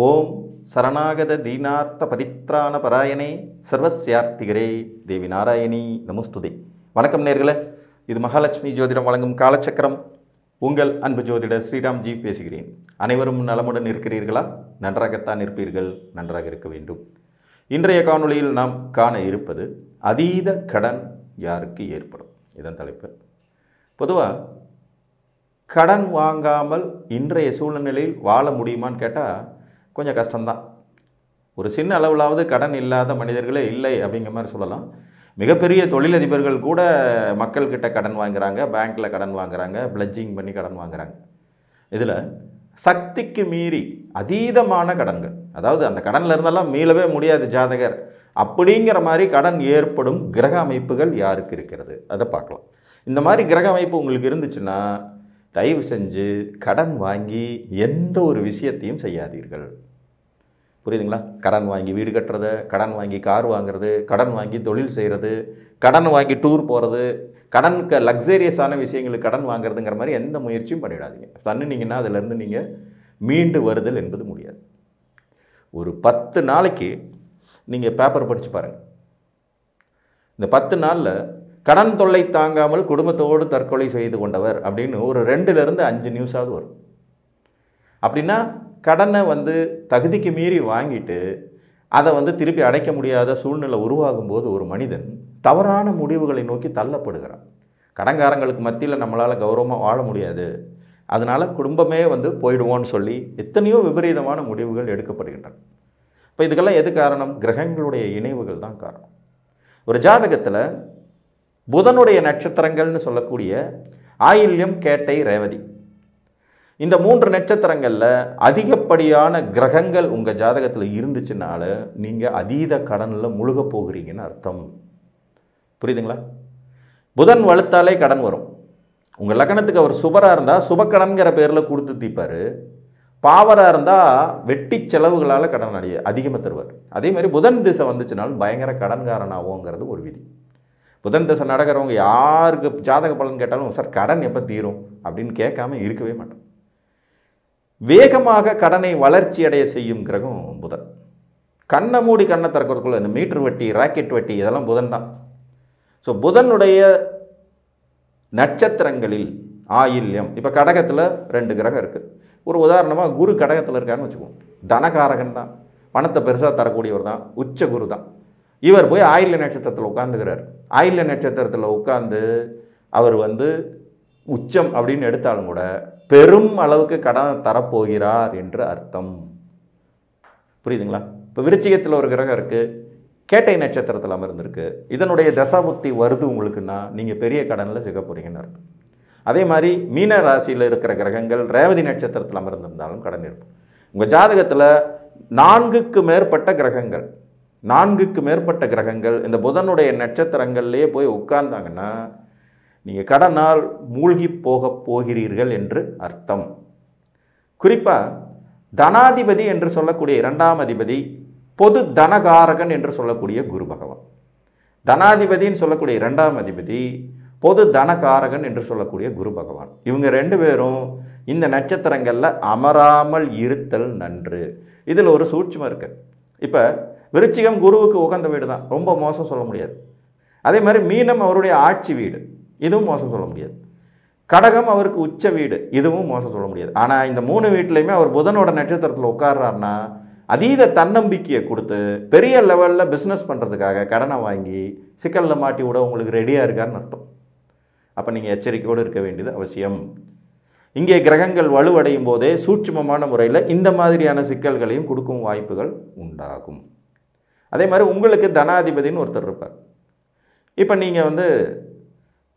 ஓம் சரணாகத தீனார்த்த பரித்ராண பராயணே சர்வஸ்யார்த்திகரே தேவி நாராயணி நமஸ்துதே. வணக்கம் நேர்களே, இது மகாலட்சுமி ஜோதிடம் வழங்கும் காலச்சக்கரம். உங்கள் அன்பு ஜோதிடர் ஸ்ரீராம்ஜி பேசுகிறேன். அனைவரும் நலமுடன் இருக்கிறீர்களா? நன்றாகத்தான் இருப்பீர்கள், நன்றாக இருக்க வேண்டும். இன்றைய காணொளியில் நாம் காண இருப்பது அதீத கடன் யாருக்கு ஏற்படும், இதன் தலைப்பு. பொதுவாக கடன் வாங்காமல் இன்றைய சூழ்நிலையில் வாழ முடியுமான்னு கேட்டால் கொஞ்சம் கஷ்டம்தான். ஒரு சின்ன அளவிலாவது கடன் இல்லாத மனிதர்களே இல்லை அப்படிங்கிற மாதிரி சொல்லலாம். மிகப்பெரிய தொழிலதிபர்கள் கூட மக்கள்கிட்ட கடன் வாங்குகிறாங்க, பேங்க்கில் கடன் வாங்குகிறாங்க, பிளட்ஜிங் பண்ணி கடன் வாங்குகிறாங்க. இதில் சக்திக்கு மீறி அதீதமான கடன்கள், அதாவது அந்த கடனில் இருந்தெல்லாம் மீளவே முடியாது ஜாதகர் அப்படிங்கிற மாதிரி கடன் ஏற்படும் கிரக அமைப்புகள் யாருக்கு இருக்கிறது அதை பார்க்கலாம். இந்த மாதிரி கிரக அமைப்பு உங்களுக்கு இருந்துச்சுன்னா தயவு செஞ்சு கடன் வாங்கி எந்த ஒரு விஷயத்தையும் செய்யாதீர்கள். புரியுதுங்களா? கடன் வாங்கி வீடு கட்டுறது, கடன் வாங்கி கார் வாங்குறது, கடன் வாங்கி தொழில் செய்கிறது, கடன் வாங்கி டூர் போகிறது, கடனுக்கு லக்ஸரியஸான விஷயங்களுக்கு கடன் வாங்குறதுங்கிற மாதிரி எந்த முயற்சியும் பண்ணிடாதீங்க. பண்ணினீங்கன்னா அதிலேருந்து நீங்கள் மீண்டு வருதல் என்பது முடியாது. ஒரு 10 நாளைக்கு நீங்கள் பேப்பர் படித்து பாருங்கள். இந்த 10 நாளில் கடன் தொல்லை தாங்காமல் குடும்பத்தோடு தற்கொலை செய்து கொண்டவர் அப்படின்னு ஒரு 2லேருந்து 5 நியூஸாவது வரும். அப்படின்னா கடனை தகுதிக்கு மீறி வாங்கிட்டு அதை திருப்பி அடைக்க முடியாத சூழ்நிலை உருவாகும் போது ஒரு மனிதன் தவறான முடிவுகளை நோக்கி தள்ளப்படுகிறான். கடன்காரங்களுக்கு மத்தியில் நம்மளால் கௌரவமாக வாழ முடியாது, அதனால் குடும்பமே போயிடுவோன்னு சொல்லி எத்தனையோ விபரீதமான முடிவுகள் எடுக்கப்படுகின்றன. இப்போ இதுக்கெல்லாம் எது காரணம்? கிரகங்களுடைய இணைவுகள் தான் காரணம். ஒரு ஜாதகத்தில் புதனுடைய நட்சத்திரங்கள்னு சொல்லக்கூடிய ஆயில்யம், கேட்டை, ரேவதி, இந்த 3 நட்சத்திரங்களில் அதிகப்படியான கிரகங்கள் உங்கள் ஜாதகத்தில் இருந்துச்சுனால நீங்கள் அதீத கடனில் முழுக போகிறீங்கன்னு அர்த்தம். புரியுதுங்களா? புதன் வலுத்தாலே கடன் வரும். உங்கள் லக்னத்துக்கு அவர் சுபராக இருந்தால் சுபக்கடன்கிற பேரில் கொடுத்து தீப்பார். பாவராக இருந்தால் வெட்டி செலவுகளால் கடன் அதிகமாக தருவார். அதே மாதிரி புதன் திசை வந்துச்சுனாலும் பயங்கர கடன்காரனாகுங்கிறது ஒரு விதி. புதன் திசை நடக்கிறவங்க யாருக்கு ஜாதக பலன் கேட்டாலும் சார் கடன் எப்போ தீரும் அப்படின்னு கேட்காம இருக்கவே மாட்டோம். வேகமாக கடனை வளர்ச்சி அடைய செய்யும் கிரகம் புதன். கண்ணை மூடி கண்ணை திறக்கிறதுக்குள்ள இந்த மீட்டர் வட்டி, ராக்கெட் வட்டி இதெல்லாம் புதன் தான். ஸோ புதனுடைய நட்சத்திரங்களில் ஆயில்யம், இப்போ கடகத்தில் 2 கிரகம் இருக்குது. ஒரு உதாரணமாக குரு கடகத்தில் இருக்காருன்னு வச்சுக்குவோம். தனகாரகன் தான், பணத்தை பெருசாக தரக்கூடியவர் தான், உச்ச குரு தான். இவர் போய் ஆயில்ய நட்சத்திரத்தில் உட்காந்துக்கிறார். ஆயில்ய நட்சத்திரத்தில் உட்காந்து அவர் உச்சம் அப்படின்னு எடுத்தாலும் கூட பெரும் அளவுக்கு கடனை தரப்போகிறார் என்று அர்த்தம். புரியுதுங்களா? இப்போ விருச்சிகத்தில் ஒரு கிரகம் இருக்குது, கேட்டை நட்சத்திரத்தில் அமர்ந்திருக்கு. இதனுடைய தசாபுக்தி வருது உங்களுக்குன்னா நீங்கள் பெரிய கடனில் சிக்க போகிறீங்கன்னு அர்த்தம். அதே மாதிரி மீன ராசியில் இருக்கிற கிரகங்கள் ரேவதி நட்சத்திரத்தில் அமர்ந்திருந்தாலும் கடன் இருக்கும். உங்கள் ஜாதகத்தில் 4க்கு மேற்பட்ட கிரகங்கள் இந்த புதனுடைய நட்சத்திரங்கள்லேயே போய் உட்கார்ந்தாங்கன்னா நீங்கள் கடனால் மூழ்கி போகிறீர்கள் என்று அர்த்தம். குறிப்பாக தனாதிபதி என்று சொல்லக்கூடிய 2ஆம் அதிபதி, பொது தனகாரகன் என்று சொல்லக்கூடிய குரு பகவான். தனாதிபதின்னு சொல்லக்கூடிய 2ஆம் அதிபதி, பொது தனகாரகன் என்று சொல்லக்கூடிய குரு பகவான். இவங்க 2 பேரும் இந்த நட்சத்திரங்களில் அமராமல் இருத்தல் நன்று. இதில் ஒரு சூட்சுமம் இருக்குது. இப்போ விருச்சிகம் குருவுக்கு உகந்த வீடு தான், ரொம்ப மோசம் சொல்ல முடியாது. அதே மாதிரி மீனம் அவருடைய ஆட்சி வீடு, இதுவும் மோசம் சொல்ல முடியாது. கடகம் அவருக்கு உச்ச வீடு, இதுவும் மோசம் சொல்ல முடியாது. ஆனால் இந்த 3 வீட்லையுமே அவர் புதனோட நட்சத்திரத்தில் உட்கார்றாருன்னா அதீத தன்னம்பிக்கையை கொடுத்து பெரிய லெவலில் பிஸ்னஸ் பண்ணுறதுக்காக கடனை வாங்கி சிக்கலில் மாட்டி விட உங்களுக்கு ரெடியாக இருக்காருன்னு அர்த்தம். அப்போ நீங்கள் எச்சரிக்கையோடு இருக்க வேண்டியது அவசியம். இங்கே கிரகங்கள் வலுவடையும் போதே சூட்சுமமான முறையில் இந்த மாதிரியான சிக்கல்களையும் கொடுக்கும் வாய்ப்புகள் உண்டாகும். அதே மாதிரி உங்களுக்கு தனாதிபதினு ஒருத்தர் இருப்பார். இப்போ நீங்கள்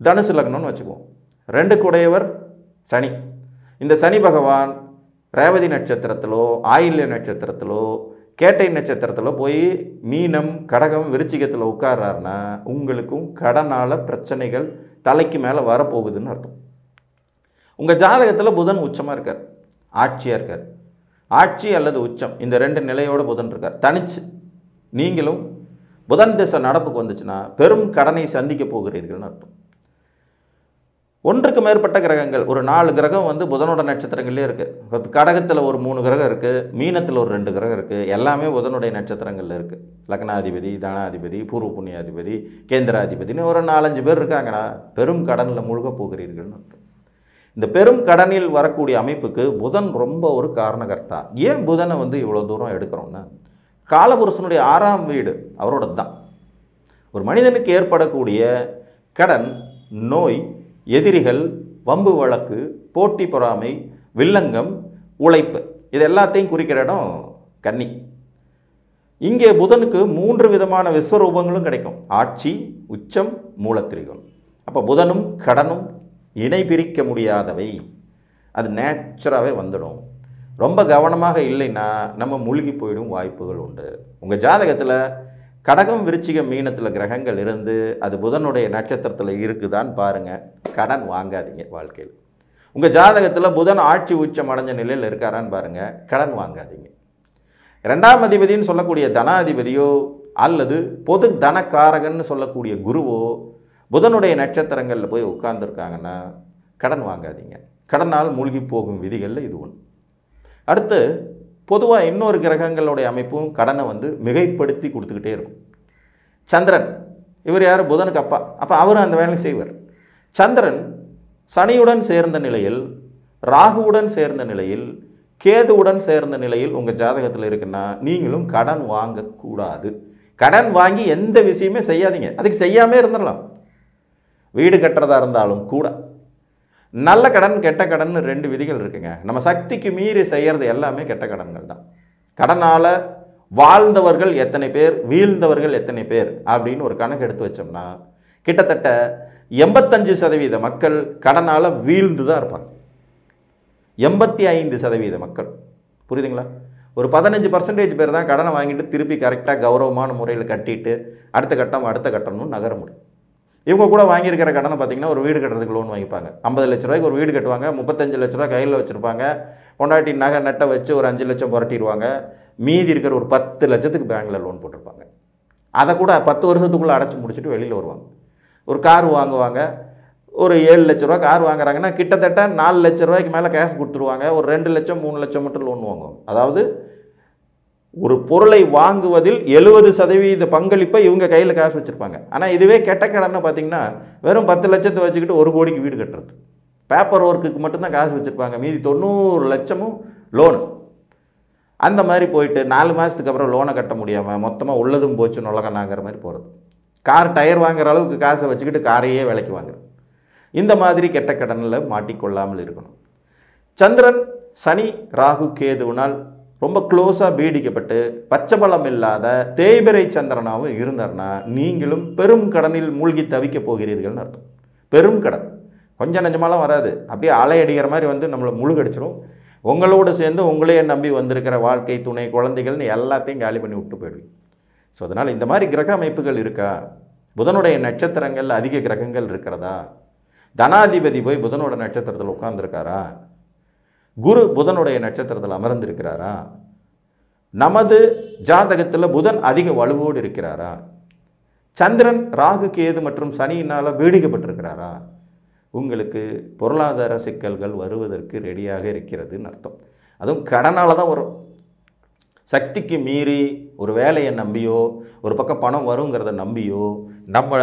தனுசு லக்னம்னு வச்சுக்குவோம். 2 கூடையவர் சனி. இந்த சனி பகவான் ரேவதி நட்சத்திரத்திலோ ஆயில்ய நட்சத்திரத்திலோ கேட்டை நட்சத்திரத்திலோ போய் மீனம், கடகம், விருச்சிகத்தில் உட்கார்றாருன்னா உங்களுக்கும் கடனால் பிரச்சனைகள் தலைக்கு மேலே வரப்போகுதுன்னு அர்த்தம். உங்கள் ஜாதகத்தில் புதன் உச்சமாக இருக்கார், ஆட்சியாக இருக்கார். ஆட்சி அல்லது உச்சம் இந்த 2 நிலையோடு புதன் இருக்கார். தனிச்சு நீங்களும் புதன் திசை நடப்புக்கு வந்துச்சுன்னா பெரும் கடனை சந்திக்க போகிறீர்கள்னு அர்த்தம். ஒன்றுக்கு மேற்பட்ட கிரகங்கள், ஒரு 4 கிரகம் வந்து புதனோட நட்சத்திரங்களே இருக்குது. கடகத்தில் ஒரு 3 கிரகம் இருக்குது, மீனத்தில் ஒரு 2 கிரகம் இருக்குது. எல்லாமே புதனுடைய நட்சத்திரங்களில் இருக்குது. லக்னாதிபதி, தனாதிபதி, பூர்வ புண்ணியாதிபதி, கேந்திராதிபதினு ஒரு 4-5 பேர் இருக்காங்கண்ணா. பெரும் கடனில் மூழ்க போகிறீர்கள்னு அர்த்தம். இந்த பெரும் கடனில் வரக்கூடிய அமைப்புக்கு புதன் ரொம்ப ஒரு காரணகர்த்தா. ஏன் புதனை வந்து இவ்வளோ தூரம் எடுக்கிறோம்னா, காலபுருஷனுடைய 6ஆம் வீடு அவரோட தான். ஒரு மனிதனுக்கு ஏற்படக்கூடிய கடன், நோய், எதிரிகள், வம்பு வழக்கு, போட்டி பொறாமை, வில்லங்கம், உழைப்பு, இது எல்லாத்தையும் குறிக்கிற இடம் கன்னி. இங்கே புதனுக்கு 3 விதமான விஸ்வரூபங்களும் கிடைக்கும். ஆட்சி, உச்சம், மூலத்திரிகோணம். அப்போ புதனும் கடனும் இணை பிரிக்க முடியாதவை. அது நேச்சுராகவே வந்துடும். ரொம்ப கவனமாக இல்லைன்னா நம்ம மூழ்கி போயிடும் வாய்ப்புகள் உண்டு. உங்கள் ஜாதகத்தில் கடகம், விருச்சிகம், மீனத்தில் கிரகங்கள் இருந்து அது புதனுடைய நட்சத்திரத்தில் இருக்குதான்னு பாருங்கள். கடன் வாங்காதீங்க வாழ்க்கையில். உங்கள் ஜாதகத்தில் புதன் ஆட்சி உச்சம் அடைஞ்ச நிலையில் இருக்காரான்னு பாருங்கள். கடன் வாங்காதீங்க. 2ஆம் அதிபதினு சொல்லக்கூடிய தனாதிபதியோ அல்லது பொது தனக்காரகன்னு சொல்லக்கூடிய குருவோ புதனுடைய நட்சத்திரங்களில் போய் உட்கார்ந்துருக்காங்கன்னா கடன் வாங்காதீங்க. கடனால் மூழ்கி போகும் விதிகளில் இது ஒன்று. அடுத்து பொதுவாக இன்னொரு கிரகங்களுடைய அமைப்பும் கடனை வந்து மிகைப்படுத்தி கொடுத்துக்கிட்டே இருக்கும். சந்திரன், இவர் யார்? புதனுக்கு அப்பா. அப்போ அவரும் அந்த வேலையை செய்வார். சந்திரன் சனியுடன் சேர்ந்த நிலையில், ராகுவுடன் சேர்ந்த நிலையில், கேதுவுடன் சேர்ந்த நிலையில் உங்கள் ஜாதகத்தில் இருக்குன்னா நீங்களும் கடன் வாங்கக்கூடாது. கடன் வாங்கி எந்த விஷயமே செய்யாதீங்க. அதுக்கு செய்யாமல் இருந்துடலாம். வீடு கட்டுறதா இருந்தாலும் கூட நல்ல கடன், கெட்ட கடன் 2 விதிகள் இருக்குங்க. நம்ம சக்திக்கு மீறி செய்கிறது எல்லாமே கெட்ட கடன்கள் தான். கடனால் வாழ்ந்தவர்கள் எத்தனை பேர், வீழ்ந்தவர்கள் எத்தனை பேர் அப்படின்னு ஒரு கணக்கு எடுத்து வச்சோம்னா கிட்டத்தட்ட 85% மக்கள் கடனால் வீழ்ந்து தான் இருப்பாங்க. 85% மக்கள். புரியுதுங்களா? ஒரு 15% பேர் தான் கடனை வாங்கிட்டு திருப்பி கரெக்டாக கௌரவமான முறையில் கட்டிட்டு அடுத்த கட்டம்னு நகர முடியும். இவங்க கூட வாங்கியிருக்கிற கடனை பார்த்தீங்கன்னா ஒரு வீடு கட்டுறதுக்கு லோன் வாங்கிப்பாங்க. 50 லட்ச ரூபாய்க்கு ஒரு வீடு கட்டுவாங்க. 35 லட்ச ரூபா கையில் வச்சுருப்பாங்க. பொண்டாட்டி நகை நட்டை வச்சு ஒரு 5 லட்சம் புரட்டிடுவாங்க. மீதி இருக்கிற ஒரு 10 லட்சத்துக்கு பேங்கில் லோன் போட்டிருப்பாங்க. அதை கூட 10 வருஷத்துக்குள்ளே அடைச்சி முடிச்சுட்டு வெளியில் வருவாங்க. ஒரு கார் வாங்குவாங்க. ஒரு 7 லட்ச ரூபா கார் வாங்குறாங்கன்னா கிட்டத்தட்ட 4 லட்ச ரூபாய்க்கு மேலே கேஷ் கொடுத்துருவாங்க. ஒரு 2 லட்சம் 3 லட்சம் மட்டும் லோன் வாங்குவாங்க. அதாவது ஒரு பொருளை வாங்குவதில் 70% பங்களிப்பை இவங்க கையில் காசு வச்சுருப்பாங்க. ஆனால் இதுவே கெட்ட கடனை பார்த்தீங்கன்னா வெறும் 10 லட்சத்தை வச்சுக்கிட்டு 1 கோடிக்கு வீடு கட்டுறது. பேப்பர் ஒர்க்குக்கு மட்டும்தான் காசு வச்சுருப்பாங்க. மீதி 90 லட்சமும் லோனு. அந்த மாதிரி போயிட்டு 4 மாதத்துக்கு அப்புறம் லோனை கட்ட முடியாமல் மொத்தமாக உள்ளதும் போச்சு நொலகனாங்கிற மாதிரி போகிறது. கார் டயர் வாங்குற அளவுக்கு காசை வச்சுக்கிட்டு காரையே விலைக்கு வாங்குறது. இந்த மாதிரி கெட்ட கடனில் மாட்டிக்கொள்ளாமல் இருக்கணும். சந்திரன் சனி ராகு கேதுவினால் ரொம்ப க்ளோஸாக பீடிக்கப்பட்டு பச்சைபலம் இல்லாத தேய்பிரை சந்திரனாகவும் இருந்தார்னா நீங்களும் பெரும் கடனில் மூழ்கி தவிக்க போகிறீர்கள்னு அர்த்தம். பெரும் கடன் கொஞ்சம் நெஞ்சமாலாம் வராது. அப்படியே அலை அடிக்கிற மாதிரி வந்து நம்மளை முழுகடிச்சிடும். உங்களோடு சேர்ந்து உங்களையே நம்பி வந்திருக்கிற வாழ்க்கை துணை, குழந்தைகள்னு எல்லாத்தையும் காலி பண்ணி விட்டு போயிடுவீங்க. ஸோ அதனால் இந்த மாதிரி கிரக அமைப்புகள் இருக்கா? புதனுடைய நட்சத்திரங்கள் அதிக கிரகங்கள் இருக்கிறதா? தனாதிபதி போய் புதனோட நட்சத்திரத்தில் உட்கார்ந்துருக்காரா? குரு புதனுடைய நட்சத்திரத்தில் அமர்ந்திருக்கிறாரா? நமது ஜாதகத்தில் புதன் அதிக வலுவோடு இருக்கிறாரா? சந்திரன் ராகு கேது மற்றும் சனியினால் பீடிக்கப்பட்டிருக்கிறாரா? உங்களுக்கு பொருளாதார சிக்கல்கள் வருவதற்கு ரெடியாக இருக்கிறதுன்னு அர்த்தம். அதுவும் கடனால் தான் வரும். சக்திக்கு மீறி ஒரு வேலையை நம்பியோ ஒரு பக்கம் பணம் வருங்கிறத நம்பியோ நம்ம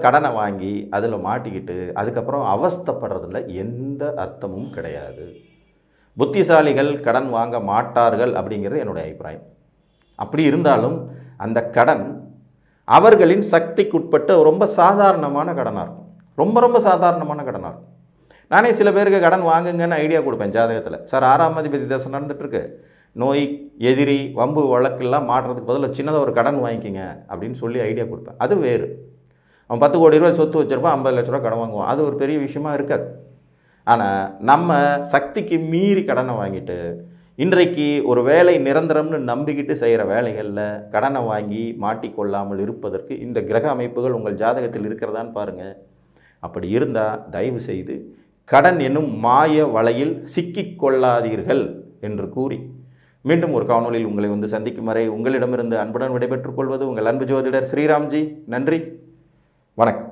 கடனை வாங்கி அதில் மாட்டிக்கிட்டு அதுக்கப்புறம் அவஸ்தைப்படுறதுல எந்த அர்த்தமும் கிடையாது. புத்திசாலிகள் கடன் வாங்க மாட்டார்கள் அப்படிங்கிறது என்னுடைய அபிப்பிராயம். அப்படி இருந்தாலும் அந்த கடன் அவர்களின் சக்திக்குட்பட்ட ரொம்ப சாதாரணமான கடனாக இருக்கும். ரொம்ப சாதாரணமான கடனாக இருக்கும். நானே சில பேருக்கு கடன் வாங்குங்கன்னு ஐடியா கொடுப்பேன் ஜாதகத்தில். சார் 6ஆம் அதிபதி தசை நடந்துகிட்ருக்கு, நோய், எதிரி, வம்பு வழக்கெல்லாம் மாட்டுறதுக்கு பதிலாக சின்னதாக ஒரு கடன் வாங்கிக்கிங்க அப்படின்னு சொல்லி ஐடியா கொடுப்பேன். அது வேறு. அவன் 10 கோடி ரூபாய் சொத்து வச்சுருப்பான், 50 லட்ச ரூபா கடன் வாங்குவான். அது ஒரு பெரிய விஷயமா இருக்காது. ஆனால் நம்ம சக்திக்கு மீறி கடனை வாங்கிட்டு இன்றைக்கு ஒரு வேலை நிரந்தரம்னு நம்பிக்கிட்டு செய்கிற வேலைகளில் கடனை வாங்கி மாட்டிக்கொள்ளாமல் இருப்பதற்கு இந்த கிரக அமைப்புகள் உங்கள் ஜாதகத்தில் இருக்கிறதான்னு பாருங்கள். அப்படி இருந்தால் தயவு செய்து கடன் என்னும் மாய வலையில் சிக்கிக்கொள்ளாதீர்கள் என்று கூறி மீண்டும் ஒரு காணொளியில் உங்களை வந்து சந்திக்கும் வரை உங்களிடமிருந்து அன்புடன் விடைபெற்றுக் கொள்வது உங்கள் அன்பு ஜோதிடர் ஸ்ரீராம்ஜி. நன்றி, வணக்கம்.